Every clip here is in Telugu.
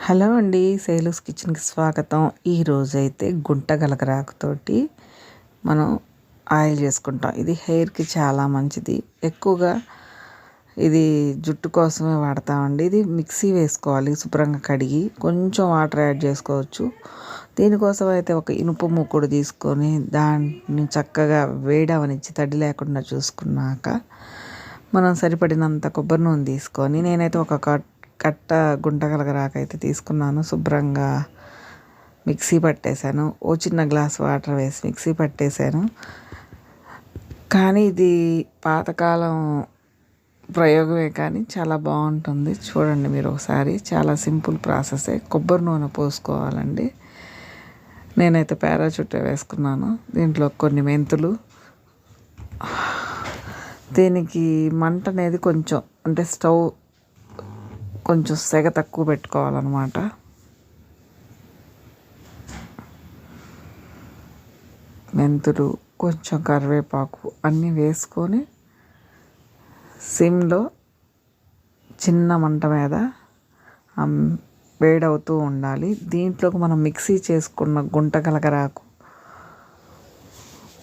హలో అండి, శైలూస్ కిచెన్కి స్వాగతం. ఈరోజైతే గుంట గలగరాకుతోటి మనం ఆయిల్ చేసుకుంటాం. ఇది హెయిర్కి చాలా మంచిది. ఎక్కువగా ఇది జుట్టు కోసమే వాడతామండి. ఇది మిక్సీ వేసుకోవాలి, శుభ్రంగా కడిగి కొంచెం వాటర్ యాడ్ చేసుకోవచ్చు. దీనికోసం అయితే ఒక ఇనుప మూకుడు తీసుకొని దాన్ని చక్కగా వేడవనిచ్చి తడి లేకుండా చూసుకున్నాక మనం సరిపడినంత కొబ్బరి నూనె తీసుకొని, నేనైతే ఒక కట్ట గుంట గలగరాకైతే తీసుకున్నాను. శుభ్రంగా మిక్సీ పట్టేశాను. ఓ చిన్న గ్లాస్ వాటర్ వేసి మిక్సీ పట్టేశాను. కానీ ఇది పాతకాలం ప్రయోగమే, కానీ చాలా బాగుంటుంది. చూడండి మీరు ఒకసారి, చాలా సింపుల్ ప్రాసెసే. కొబ్బరి నూనె పోసుకోవాలండి. నేనైతే పారాచూట్ వేసుకున్నాను. దీంట్లో కొన్ని మెంతులు. దీనికి మంట అనేది కొంచెం, అంటే స్టవ్ కొంచెం సెగ తక్కువ పెట్టుకోవాలన్నమాట. మెంతులు, కొంచెం కరివేపాకు అన్నీ వేసుకొని సిమ్లో చిన్న మంట మీద వేడవుతూ ఉండాలి. దీంట్లోకి మనం మిక్సీ చేసుకున్న గుంట గలగరాకు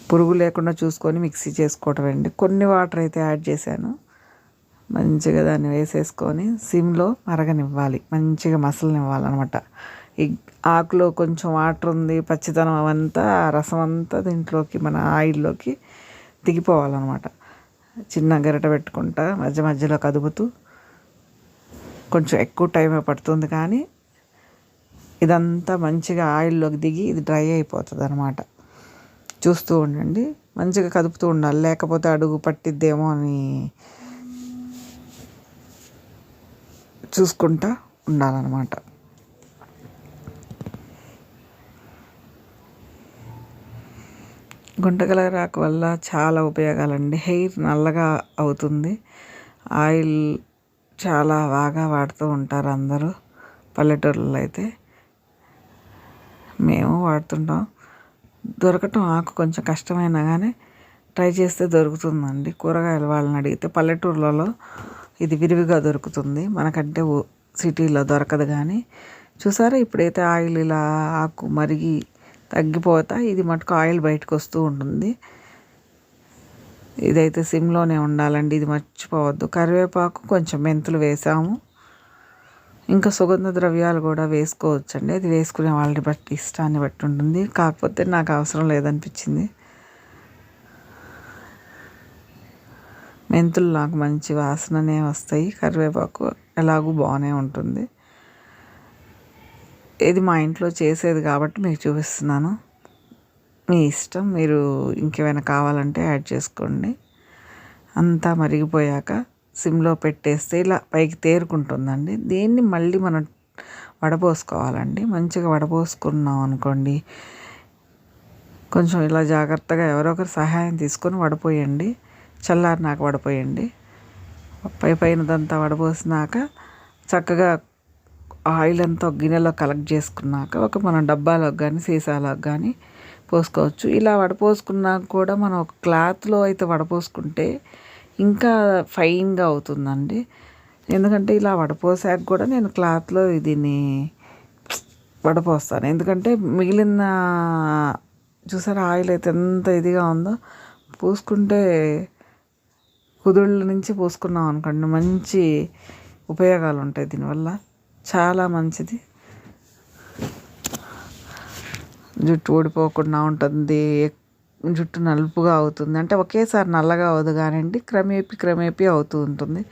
పురుగు లేకుండా చూసుకొని మిక్సీ చేసుకోవటం అండి. కొన్ని వాటర్ అయితే యాడ్ చేశాను. మంచిగా దాన్ని వేసేసుకొని సిమ్లో మరగనివ్వాలి, మంచిగా మసలనివ్వాలన్నమాట. ఈ ఆకులో కొంచెం వాటర్ ఉంది, పచ్చితనం అవంతా, రసం అంతా దీంట్లోకి మన ఆయిల్లోకి దిగిపోవాలన్నమాట. చిన్న గరిటె పెట్టుకుంటా మధ్య మధ్యలో కదుపుతూ, కొంచెం ఎక్కువ టైమే పడుతుంది కానీ ఇదంతా మంచిగా ఆయిల్లోకి దిగి ఇది డ్రై అయిపోతుంది అన్నమాట. చూస్తూ ఉండండి, మంచిగా కదుపుతూ ఉండాలి, లేకపోతే అడుగు పట్టిద్దేమో అని చూసుకుంటా ఉండాలన్నమాట. గుంట గలగరాకు వల్ల చాలా ఉపయోగాలండి. హెయిర్ నల్లగా అవుతుంది. ఆయిల్ చాలా బాగా వాడుతూ ఉంటారు అందరూ పల్లెటూరులో అయితే. మేము వాడుతుంటాం. దొరకటం ఆకు కొంచెం కష్టమైనా కానీ ట్రై చేస్తే దొరుకుతుందండి. కూరగాయలు వాళ్ళని అడిగితే పల్లెటూర్లలో ఇది విరివిగా దొరుకుతుంది, మనకంటే సిటీలో దొరకదు. కానీ చూసారా, ఇప్పుడైతే ఆయిల్ ఇలా ఆకు మరిగి తగ్గిపోతా ఇది మటుకు ఆయిల్ బయటకు వస్తూ ఉంటుంది. ఇదైతే సిమ్లోనే ఉండాలండి, ఇది మర్చిపోవద్దు. కరివేపాకు, కొంచెం మెంతులు వేసాము. ఇంకా సుగంధ ద్రవ్యాలు కూడా వేసుకోవచ్చండి. అది వేసుకునే వాళ్ళని బట్టి, ఇష్టాన్ని బట్టి ఉంటుంది. కాకపోతే నాకు అవసరం లేదనిపించింది. మెంతులు నాకు మంచి వాసననే వస్తాయి, కరివేపాకు ఎలాగూ బాగానే ఉంటుంది. ఇది మా ఇంట్లో చేసేది కాబట్టి మీకు చూపిస్తున్నాను. మీ ఇష్టం, మీరు ఇంకేమైనా కావాలంటే యాడ్ చేసుకోండి. అంతా మరిగిపోయాక సిమ్లో పెట్టేస్తే ఇలా పైకి తేరుకుంటుందండి. దీన్ని మళ్ళీ మనం వడపోసుకోవాలండి. మంచిగా వడపోసుకున్నాం అనుకోండి, కొంచెం ఇలా జాగ్రత్తగా ఎవరొకరు సహాయం తీసుకొని వడపోయండి. చల్లారినాక వడపోయండి. పైనదంతా వడపోసినాక చక్కగా ఆయిల్ అంతా గిన్నెలో కలెక్ట్ చేసుకున్నాక ఒక మనం డబ్బాలోకి కానీ సీసాలోకి కానీ పోసుకోవచ్చు. ఇలా వడపోసుకున్నాక కూడా మనం ఒక క్లాత్లో అయితే వడపోసుకుంటే ఇంకా ఫైన్గా అవుతుందండి. ఎందుకంటే ఇలా వడపోసాక కూడా నేను క్లాత్లో దీన్ని వడపోస్తాను. ఎందుకంటే మిగిలిన చూసారా ఆయిల్ అయితే ఎంత ఇదిగా ఉందో, పూసుకుంటే కుదుళ్ళ నుంచి పూసుకున్నాం అనుకోండి, మంచి ఉపయోగాలు ఉంటాయి దీనివల్ల, చాలా మంచిది. జుట్టు ఊడిపోకుండా ఉంటుంది, జుట్టు నలుపుగా అవుతుంది. అంటే ఒకేసారి నల్లగా అవదు కానివ్వండి, క్రమేపీ అవుతూ ఉంటుంది.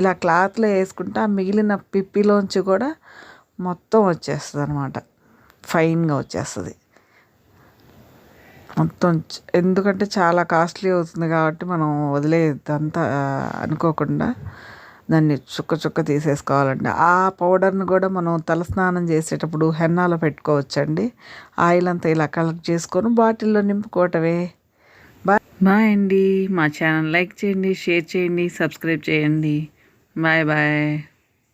ఇలా క్లాత్లో వేసుకుంటే ఆ మిగిలిన పిప్పిలోంచి కూడా మొత్తం వచ్చేస్తుంది అనమాట, ఫైన్గా వచ్చేస్తుంది మొత్తం. ఎందుకంటే చాలా కాస్ట్లీ అవుతుంది కాబట్టి మనం వదిలేదంతా అనుకోకుండా దాన్ని చుక్క తీసేసుకోవాలండి. ఆ పౌడర్ని కూడా మనం తలస్నానం చేసేటప్పుడు హెన్నాలో పెట్టుకోవచ్చండి. ఆయిల్ అంతా ఇలా కలెక్ట్ చేసుకొని బాటిల్లో నింపుకోవటమే. బాయ్ అండి. మా ఛానల్ లైక్ చేయండి, షేర్ చేయండి, సబ్స్క్రైబ్ చేయండి. బాయ్.